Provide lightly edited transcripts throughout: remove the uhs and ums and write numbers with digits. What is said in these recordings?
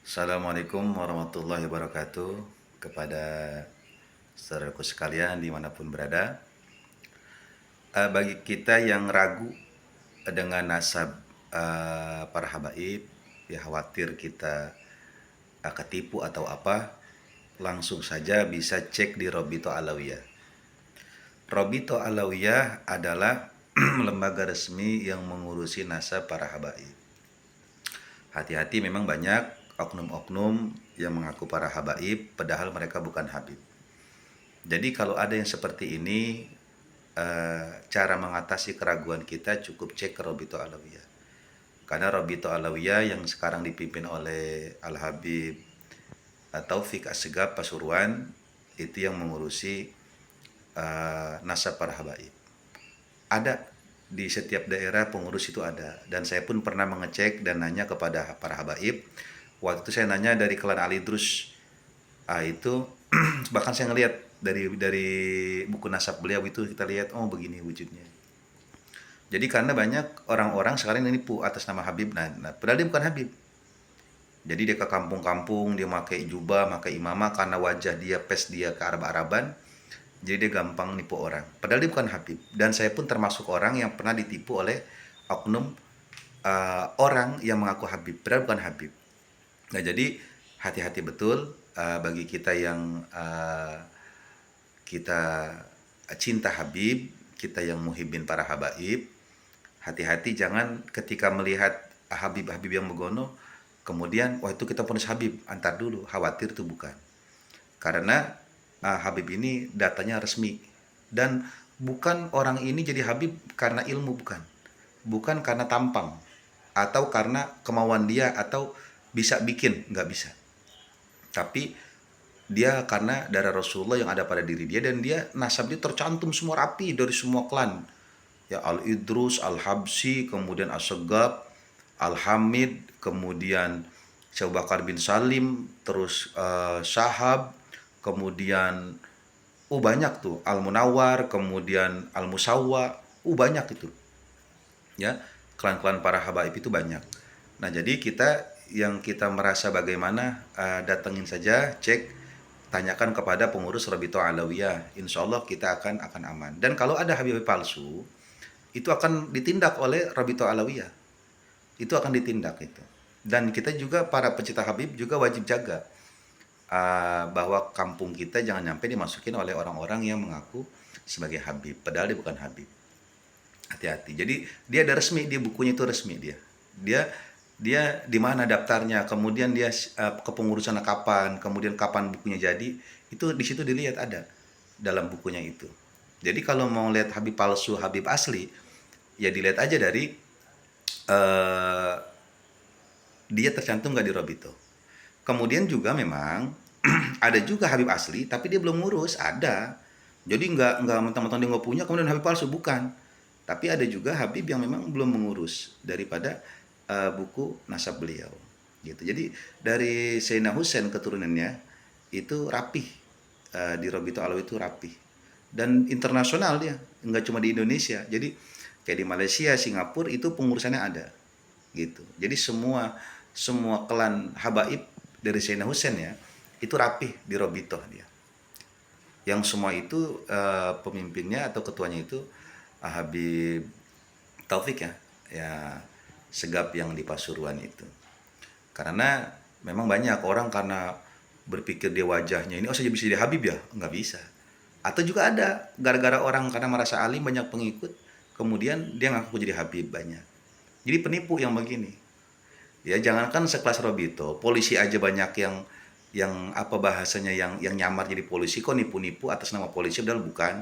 Assalamualaikum warahmatullahi wabarakatuh kepada saudaraku sekalian dimanapun berada. Bagi kita yang ragu dengan nasab para habaib, ya khawatir kita ketipu atau apa, langsung saja bisa cek di Robito Alawiyah. Robito Alawiyah adalah lembaga resmi yang mengurusi nasab para habaib. Hati-hati, memang banyak oknum-oknum yang mengaku para habaib padahal mereka bukan habib. Jadi kalau ada yang seperti ini, cara mengatasi keraguan kita cukup cek ke Robito Alawiyah. Karena Robito Alawiyah yang sekarang dipimpin oleh Al-Habib Taufik Assegaf Pasuruan itu yang mengurusi nasab para habaib. Ada di setiap daerah pengurus itu ada, dan saya pun pernah mengecek dan nanya kepada para habaib. Waktu itu saya nanya dari klan Ali Drus, itu bahkan saya ngelihat dari buku nasab beliau itu, kita lihat oh begini wujudnya. Jadi karena banyak orang-orang sekarang ini nipu atas nama Habib, nah padahal dia bukan Habib. Jadi dia ke kampung-kampung, dia pakai jubah, pakai imamah, karena wajah dia, pes dia ke Arab-Araban, jadi dia gampang nipu orang. Padahal dia bukan Habib. Dan saya pun termasuk orang yang pernah ditipu oleh oknum orang yang mengaku Habib, padahal bukan Habib. Nah jadi hati-hati betul bagi kita yang kita cinta Habib, kita yang muhibbin para habaib. Hati-hati jangan ketika melihat Habib-Habib yang begono, kemudian wah itu kita ponis Habib, antar dulu, khawatir itu bukan. Karena Habib ini datanya resmi, dan bukan orang ini jadi Habib karena ilmu, bukan karena tampang atau karena kemauan dia atau bisa bikin, nggak bisa. Tapi dia karena darah Rasulullah yang ada pada diri dia, dan dia nasab dia tercantum semua rapi dari semua klan. Ya Al-Idrus, Al-Habsi, kemudian As-Segaf, Al-Hamid, kemudian Syekh Bakar bin Salim, terus Syahab, kemudian banyak tuh, Al-Munawwar, kemudian Al-Musawwa, banyak itu. Ya, klan-klan para habaib itu banyak. Nah, jadi kita merasa bagaimana, datengin saja, cek, tanyakan kepada pengurus Rabito Alawiyah. Insya Allah kita akan aman. Dan kalau ada habib palsu, itu akan ditindak oleh Rabito Alawiyah. Itu akan ditindak itu. Dan kita juga para pecinta Habib juga wajib jaga bahwa kampung kita jangan sampai dimasukin oleh orang-orang yang mengaku sebagai Habib, padahal dia bukan Habib. Hati-hati. Jadi dia ada resmi, dia bukunya itu resmi dia. Dia di mana daftarnya, kemudian dia kepengurusan kapan, kemudian kapan bukunya jadi, itu di situ dilihat ada dalam bukunya itu. Jadi kalau mau lihat Habib palsu, Habib asli, ya dilihat aja dari dia tercantum nggak di Robito. Kemudian juga memang ada juga Habib asli, tapi dia belum ngurus, ada. Jadi nggak mentang-mentang dia nggak punya, kemudian Habib palsu, bukan. Tapi ada juga Habib yang memang belum mengurus daripada buku nasab beliau, gitu. Jadi dari Sayyidina Husain keturunannya itu rapih, di Robito Alawi itu rapih, dan internasional dia, nggak cuma di Indonesia. Jadi kayak di Malaysia, Singapura itu pengurusannya ada, gitu. Jadi semua klan habaib dari Sayyidina Husain ya itu rapih di Robito dia. Yang semua itu pemimpinnya atau ketuanya itu Habib Taufik ya Segaf yang di Pasuruan itu. Karena memang banyak orang karena berpikir dia wajahnya ini, oh saja bisa jadi Habib ya, nggak bisa. Atau juga ada gara-gara orang karena merasa alim banyak pengikut, kemudian dia ngaku jadi Habib banyak. Jadi penipu yang begini. Ya jangankan sekelas Robito, polisi aja banyak yang apa bahasanya, yang nyamar jadi polisi, kok nipu-nipu atas nama polisi padahal bukan.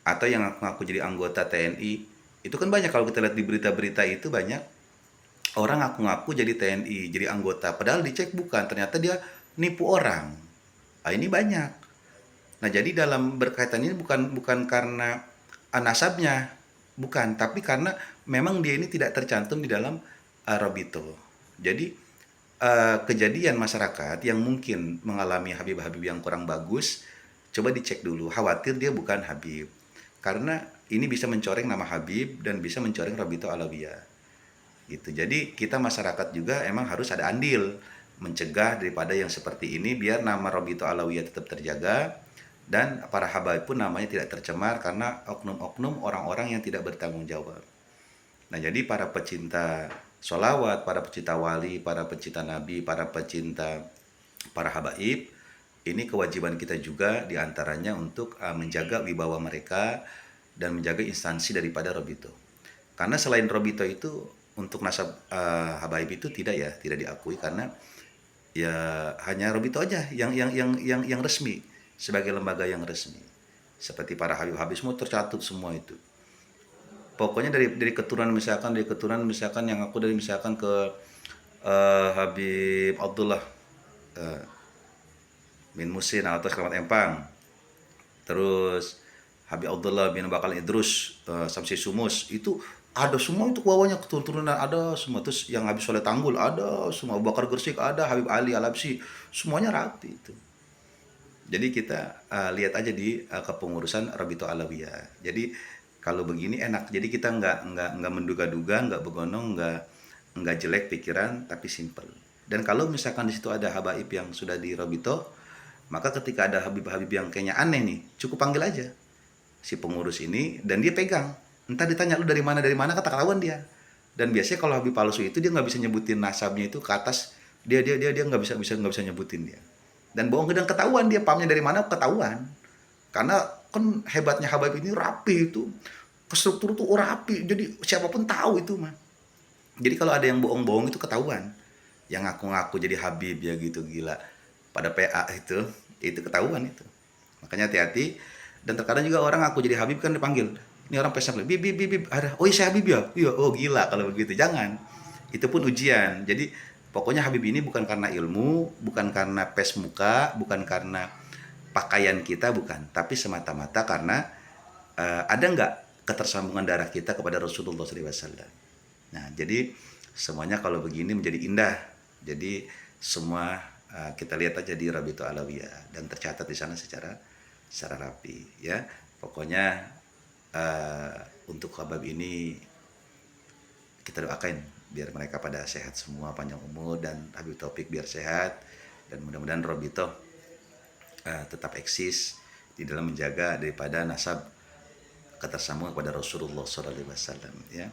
Atau yang ngaku jadi anggota TNI, itu kan banyak kalau kita lihat di berita-berita itu, banyak orang ngaku-ngaku jadi TNI, jadi anggota, padahal dicek bukan, ternyata dia nipu orang. Nah, ini banyak. Nah, jadi dalam berkaitan ini bukan karena nasabnya, bukan, tapi karena memang dia ini tidak tercantum di dalam Robito. Jadi kejadian masyarakat yang mungkin mengalami Habib-Habib yang kurang bagus, coba dicek dulu, khawatir dia bukan Habib. Karena ini bisa mencoreng nama Habib dan bisa mencoreng Robito Alawiyah. Gitu. Jadi kita masyarakat juga emang harus ada andil mencegah daripada yang seperti ini biar nama Robito Alawiyah tetap terjaga dan para habaib pun namanya tidak tercemar karena oknum-oknum orang-orang yang tidak bertanggung jawab. Nah, jadi para pecinta sholawat, para pecinta wali, para pecinta nabi, para pecinta para habaib, ini kewajiban kita juga diantaranya untuk menjaga wibawa mereka dan menjaga instansi daripada Robito. Karena selain Robito itu untuk nasab habaib itu tidak diakui karena ya hanya Robito aja yang resmi sebagai lembaga yang resmi. Seperti para habib-habib semua tercatat semua itu. Pokoknya dari keturunan misalkan yang aku dari misalkan ke Habib Abdullah bin Musin atau Selamat Empang, terus Habib Abdullah bin Bakal Idrus Samsi Sumus, itu ada semua itu wawanya keturunan ada semua. Terus yang Habib Soleh Tanggul ada semua, Abu Bakar Gersik ada, Habib Ali Alabsi, semuanya rapi itu. Jadi kita lihat aja di kepengurusan Robito Alawiyah. Jadi kalau begini enak. Jadi kita nggak menduga-duga, nggak begonong, nggak jelek pikiran, tapi simple. Dan kalau misalkan di situ ada habaib yang sudah di Robito, maka ketika ada habib-habib yang kayaknya aneh nih, cukup panggil aja si pengurus ini dan dia pegang. Entah ditanya lu dari mana, kata ketahuan dia. Dan biasanya kalau habib palsu itu dia nggak bisa nyebutin nasabnya itu ke atas, dia nggak bisa nyebutin dia. Dan bohong dan ketahuan dia pamnya dari mana ketahuan. Karena kan hebatnya habaib ini rapi itu, struktur tuh rapi, jadi siapapun tahu itu mah. Jadi kalau ada yang bohong-bohong itu ketahuan. Yang ngaku-ngaku jadi habib ya gitu, gila pada PA itu ketahuan itu. Makanya hati-hati. Dan terkadang juga orang ngaku jadi habib kan dipanggil, ini orang pesan bib ada, oh iya saya habib ya, iya, oh gila kalau begitu, jangan. Itu pun ujian. Jadi pokoknya habib ini bukan karena ilmu, bukan karena pes muka, bukan karena pakaian kita, bukan, tapi semata-mata karena ada nggak ketersambungan darah kita kepada Rasulullah SAW. Nah, jadi semuanya kalau begini menjadi indah. Jadi semua kita lihat aja di Robito Alawiyah dan tercatat di sana secara rapi ya. Pokoknya untuk habib ini kita doakan biar mereka pada sehat semua, panjang umur, dan Habib Taufik biar sehat, dan mudah-mudahan Robito tetap eksis di dalam menjaga daripada nasab ketersambungan kepada Rasulullah SAW ya.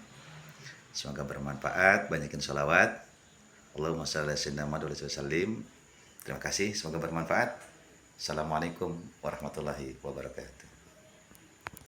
Semoga bermanfaat, banyakin sholawat. Allahumma shalli ala sayyidina Muhammad wa sallim. Terima kasih, semoga bermanfaat. Assalamualaikum warahmatullahi wabarakatuh.